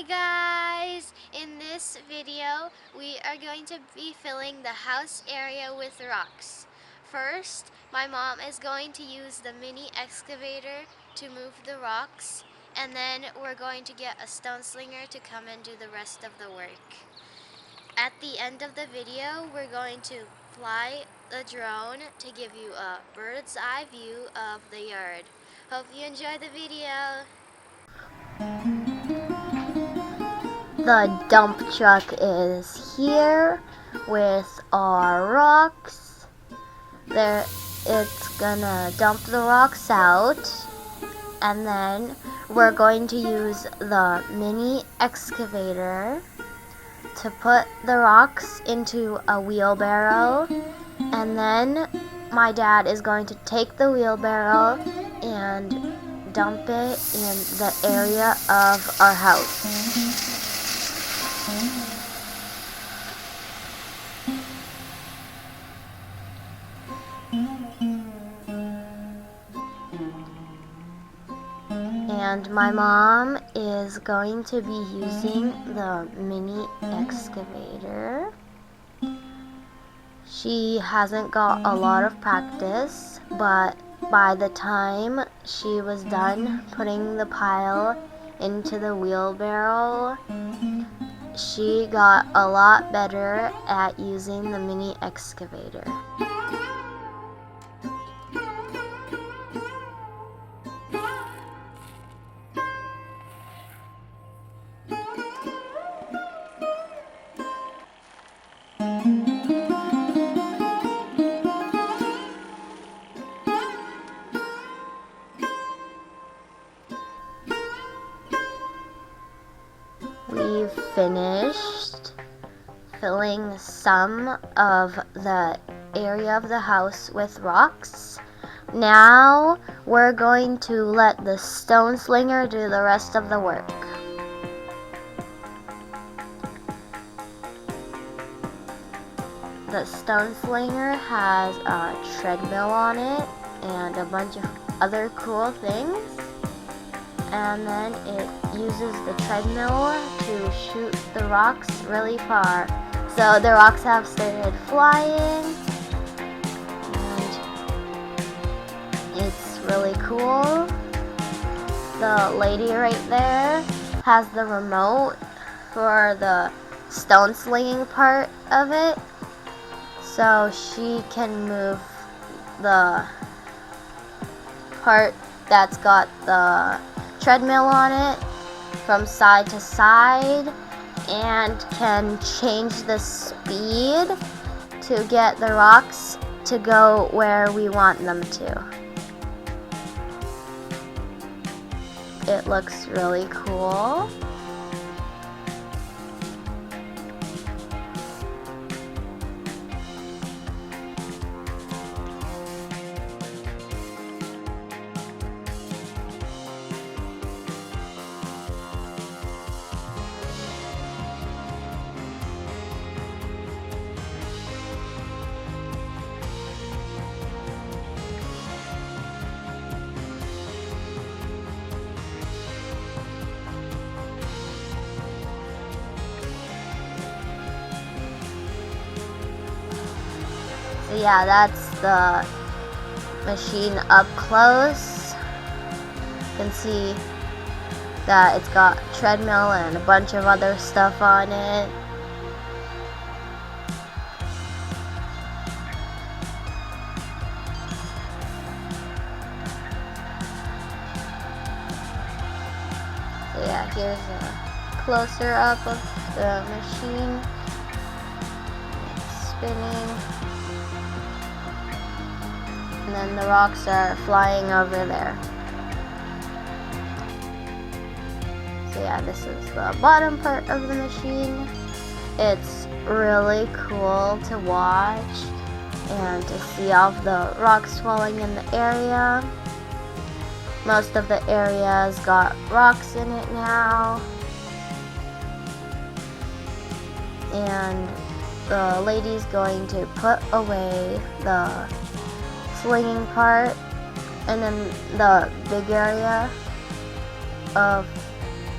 guys! In this video, we are going to be filling the house area with rocks. First, my mom is going to use the mini excavator to move the rocks, and then we're going to get a stone slinger to come and do the rest of the work. At the end of the video, we're going to fly the drone to give you a bird's eye view of the yard. Hope you enjoy the video! The dump truck is here with our rocks. It's gonna dump the rocks out, and then we're going to use the mini excavator to put the rocks into a wheelbarrow, and then my dad is going to take the wheelbarrow and dump it in the area of our house. And my mom is going to be using the mini excavator. She hasn't got a lot of practice, but by the time she was done putting the pile into the wheelbarrow, she got a lot better at using the mini excavator. We've finished filling some of the area of the house with rocks. Now we're going to let the stone slinger do the rest of the work. The stone slinger has a treadmill on it and a bunch of other cool things. And then it uses the treadmill to shoot the rocks really far. So the rocks have started flying, and it's really cool. The lady right there has the remote for the stone slinging part of it, so she can move the part that's got the treadmill on it from side to side, and can change the speed to get the rocks to go where we want them to. It looks really cool. So yeah, that's the machine up close. You can see that it's got a treadmill and a bunch of other stuff on it. So yeah, here's a closer up of the machine. It's spinning. And then the rocks are flying over there. So yeah, this is the bottom part of the machine. It's really cool to watch and to see all of the rocks falling in the area. Most of the area's got rocks in it now. And the lady's going to put away the slinging part, and then the big area of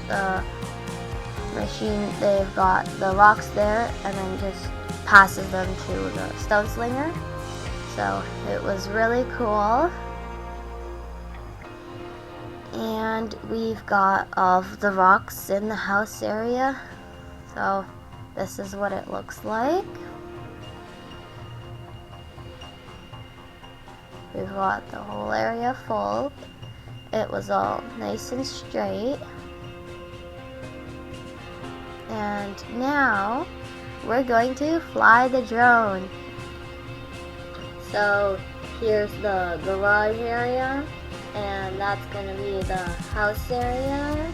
the machine, they've got the rocks there and then just passes them to the stone slinger. So it was really cool. And we've got all of the rocks in the house area. So this is what it looks like. We've got the whole area full. It was all nice and straight. And now we're going to fly the drone. So here's the garage area, and that's going to be the house area.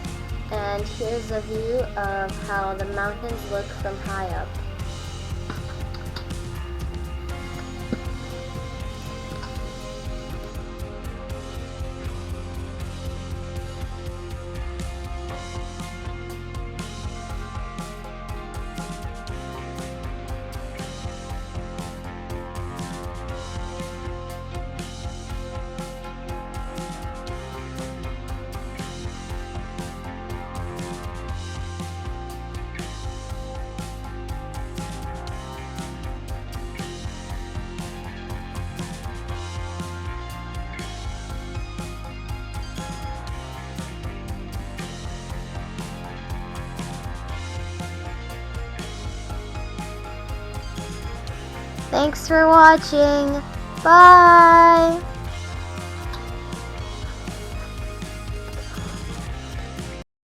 And here's a view of how the mountains look from high up. Thanks for watching. Bye!